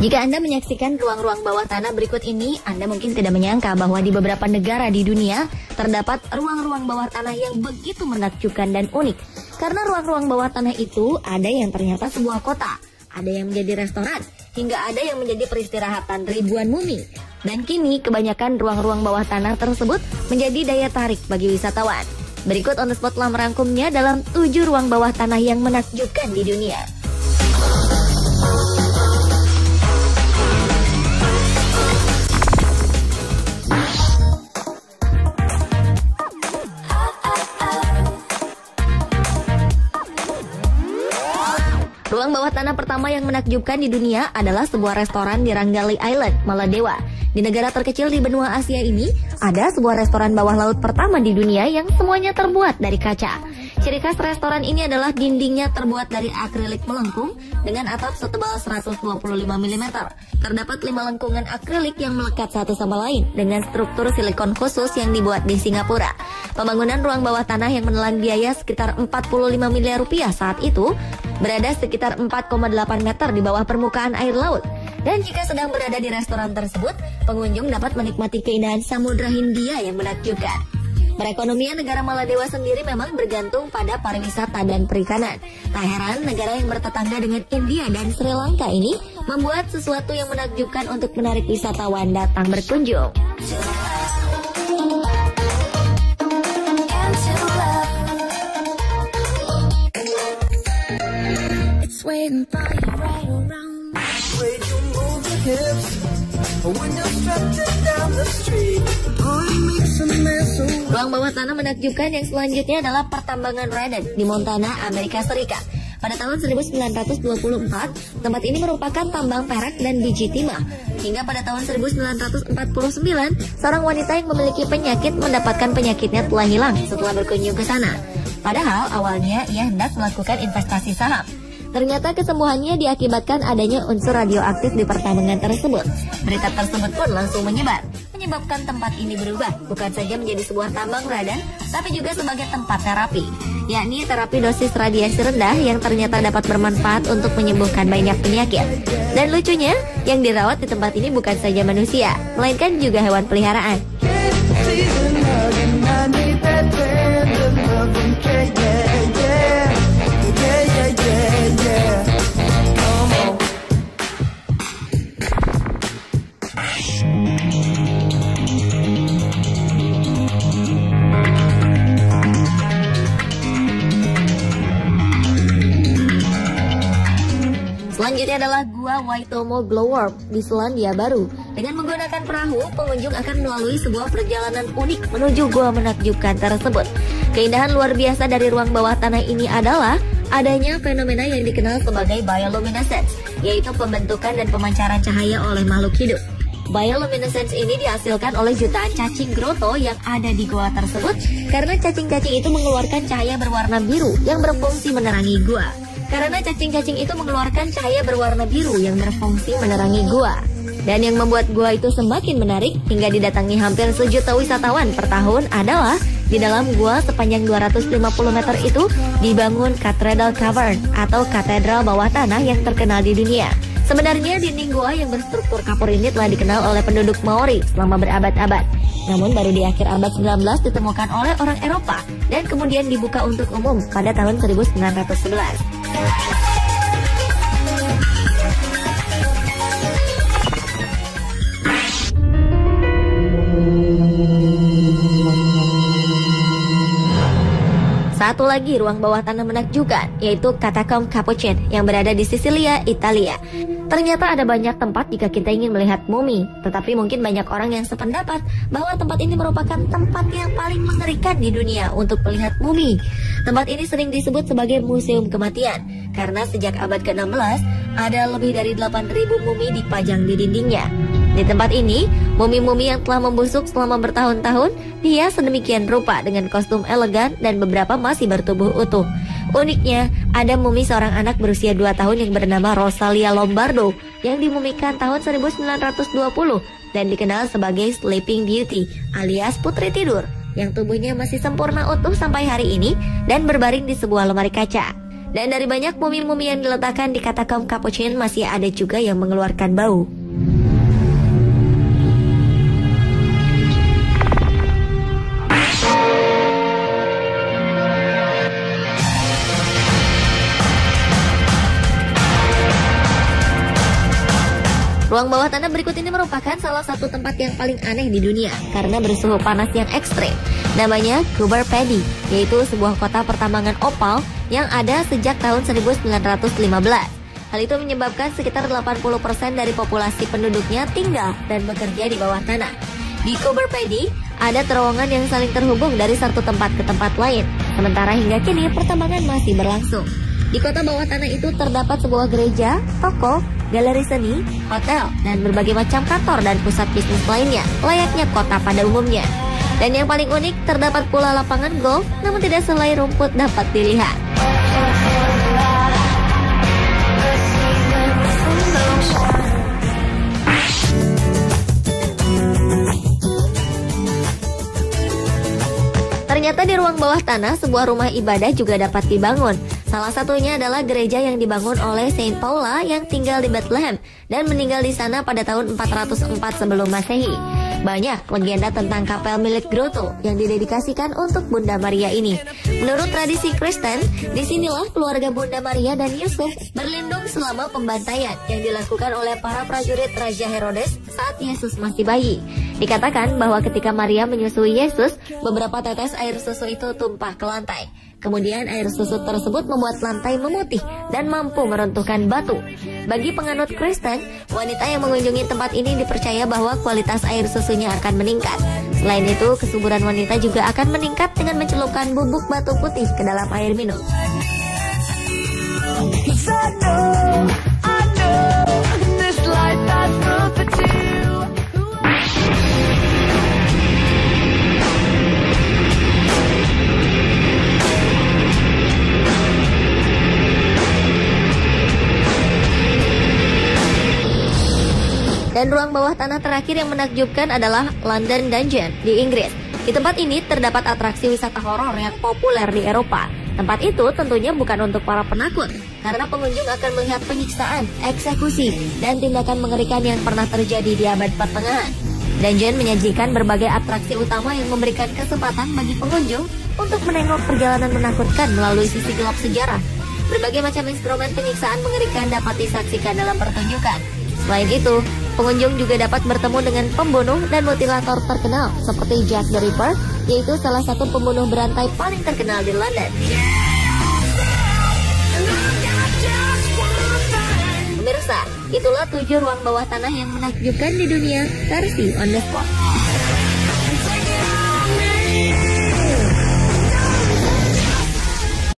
Jika Anda menyaksikan ruang-ruang bawah tanah berikut ini, Anda mungkin tidak menyangka bahwa di beberapa negara di dunia terdapat ruang-ruang bawah tanah yang begitu menakjubkan dan unik. Karena ruang-ruang bawah tanah itu ada yang ternyata sebuah kota, ada yang menjadi restoran, hingga ada yang menjadi peristirahatan ribuan mumi. Dan kini kebanyakan ruang-ruang bawah tanah tersebut menjadi daya tarik bagi wisatawan. Berikut On The Spot telah merangkumnya dalam 7 ruang bawah tanah yang menakjubkan di dunia. Ruang bawah tanah pertama yang menakjubkan di dunia adalah sebuah restoran di Ranggali Island, Maladewa. Di negara terkecil di benua Asia ini, ada sebuah restoran bawah laut pertama di dunia yang semuanya terbuat dari kaca. Ciri khas restoran ini adalah dindingnya terbuat dari akrilik melengkung dengan atap setebal 125 mm. Terdapat 5 lengkungan akrilik yang melekat satu sama lain dengan struktur silikon khusus yang dibuat di Singapura. Pembangunan ruang bawah tanah yang menelan biaya sekitar 45 miliar rupiah saat itu berada sekitar 4,8 meter di bawah permukaan air laut. Dan jika sedang berada di restoran tersebut, pengunjung dapat menikmati keindahan Samudra Hindia yang menakjubkan. Perekonomian negara Maladewa sendiri memang bergantung pada pariwisata dan perikanan. Tak heran negara yang bertetangga dengan India dan Sri Lanka ini membuat sesuatu yang menakjubkan untuk menarik wisatawan datang berkunjung. Ruang bawah tanah menakjubkan yang selanjutnya adalah pertambangan Redden di Montana, Amerika Serikat. Pada tahun 1924, tempat ini merupakan tambang perak dan biji timah. Hingga pada tahun 1949, seorang wanita yang memiliki penyakit mendapatkan penyakitnya telah hilang setelah berkunjung ke sana. Padahal awalnya ia hendak melakukan investasi saham. Ternyata kesembuhannya diakibatkan adanya unsur radioaktif di pertambangan tersebut. Berita tersebut pun langsung menyebar, menyebabkan tempat ini berubah bukan saja menjadi sebuah tambang radon, tapi juga sebagai tempat terapi, yakni terapi dosis radiasi rendah yang ternyata dapat bermanfaat untuk menyembuhkan banyak penyakit. Dan lucunya, yang dirawat di tempat ini bukan saja manusia, melainkan juga hewan peliharaan. Selanjutnya adalah Gua Waitomo Glowworm di Selandia Baru. Dengan menggunakan perahu, pengunjung akan melalui sebuah perjalanan unik menuju gua menakjubkan tersebut. Keindahan luar biasa dari ruang bawah tanah ini adalah adanya fenomena yang dikenal sebagai bioluminescence, yaitu pembentukan dan pemancaran cahaya oleh makhluk hidup. Bioluminescence ini dihasilkan oleh jutaan cacing grotto yang ada di gua tersebut karena cacing-cacing itu mengeluarkan cahaya berwarna biru yang berfungsi menerangi gua. Karena cacing-cacing itu mengeluarkan cahaya berwarna biru yang berfungsi menerangi gua. Dan yang membuat gua itu semakin menarik hingga didatangi hampir 1 juta wisatawan per tahun adalah di dalam gua sepanjang 250 meter itu dibangun Cathedral Cavern atau katedral bawah tanah yang terkenal di dunia. Sebenarnya dinding gua yang berstruktur kapur ini telah dikenal oleh penduduk Maori selama berabad-abad. Namun baru di akhir abad 19 ditemukan oleh orang Eropa dan kemudian dibuka untuk umum pada tahun 1911. Satu lagi ruang bawah tanah menakjubkan, yaitu Catacomb Capuchin yang berada di Sisilia, Italia. Ternyata ada banyak tempat jika kita ingin melihat mumi, tetapi mungkin banyak orang yang sependapat bahwa tempat ini merupakan tempat yang paling mengerikan di dunia untuk melihat mumi. Tempat ini sering disebut sebagai museum kematian, karena sejak abad ke-16 ada lebih dari 8.000 mumi dipajang di dindingnya. Di tempat ini, mumi-mumi yang telah membusuk selama bertahun-tahun dihias sedemikian rupa dengan kostum elegan dan beberapa masih bertubuh utuh. Uniknya, ada mumi seorang anak berusia 2 tahun yang bernama Rosalia Lombardo yang dimumikan tahun 1920 dan dikenal sebagai Sleeping Beauty alias Putri Tidur. yang tubuhnya masih sempurna utuh sampai hari ini dan berbaring di sebuah lemari kaca. Dan dari banyak mumi-mumi yang diletakkan di katakom Capuchin, masih ada juga yang mengeluarkan bau. Ruang bawah tanah berikut ini merupakan salah satu tempat yang paling aneh di dunia karena bersuhu panas yang ekstrim. Namanya Coober Pedy, yaitu sebuah kota pertambangan opal yang ada sejak tahun 1915. Hal itu menyebabkan sekitar 80% dari populasi penduduknya tinggal dan bekerja di bawah tanah. Di Coober Pedy ada terowongan yang saling terhubung dari satu tempat ke tempat lain. Sementara hingga kini pertambangan masih berlangsung. Di kota bawah tanah itu terdapat sebuah gereja, toko, galeri seni, hotel, dan berbagai macam kantor dan pusat bisnis lainnya, layaknya kota pada umumnya. Dan yang paling unik, terdapat pula lapangan golf, namun tidak selai rumput dapat dilihat. Ternyata di ruang bawah tanah, sebuah rumah ibadah juga dapat dibangun. Salah satunya adalah gereja yang dibangun oleh Saint Paula yang tinggal di Bethlehem dan meninggal di sana pada tahun 404 sebelum Masehi. Banyak legenda tentang kapel milik Grotto yang didedikasikan untuk Bunda Maria ini. Menurut tradisi Kristen, disinilah keluarga Bunda Maria dan Yusuf berlindung selama pembantaian yang dilakukan oleh para prajurit Raja Herodes saat Yesus masih bayi. Dikatakan bahwa ketika Maria menyusui Yesus, beberapa tetes air susu itu tumpah ke lantai. Kemudian air susu tersebut membuat lantai memutih dan mampu meruntuhkan batu. Bagi penganut Kristen, wanita yang mengunjungi tempat ini dipercaya bahwa kualitas air susunya akan meningkat. Selain itu, kesuburan wanita juga akan meningkat dengan mencelupkan bubuk batu putih ke dalam air minum. Dan ruang bawah tanah terakhir yang menakjubkan adalah London Dungeon di Inggris. Di tempat ini terdapat atraksi wisata horor yang populer di Eropa. Tempat itu tentunya bukan untuk para penakut, karena pengunjung akan melihat penyiksaan, eksekusi, dan tindakan mengerikan yang pernah terjadi di abad pertengahan. Dungeon menyajikan berbagai atraksi utama yang memberikan kesempatan bagi pengunjung untuk menengok perjalanan menakutkan melalui sisi gelap sejarah. Berbagai macam instrumen penyiksaan mengerikan dapat disaksikan dalam pertunjukan. Selain itu, pengunjung juga dapat bertemu dengan pembunuh dan mutilator terkenal seperti Jack the Ripper, yaitu salah satu pembunuh berantai paling terkenal di London. Pemirsa, itulah 7 ruang bawah tanah yang menakjubkan di dunia versi On The Spot.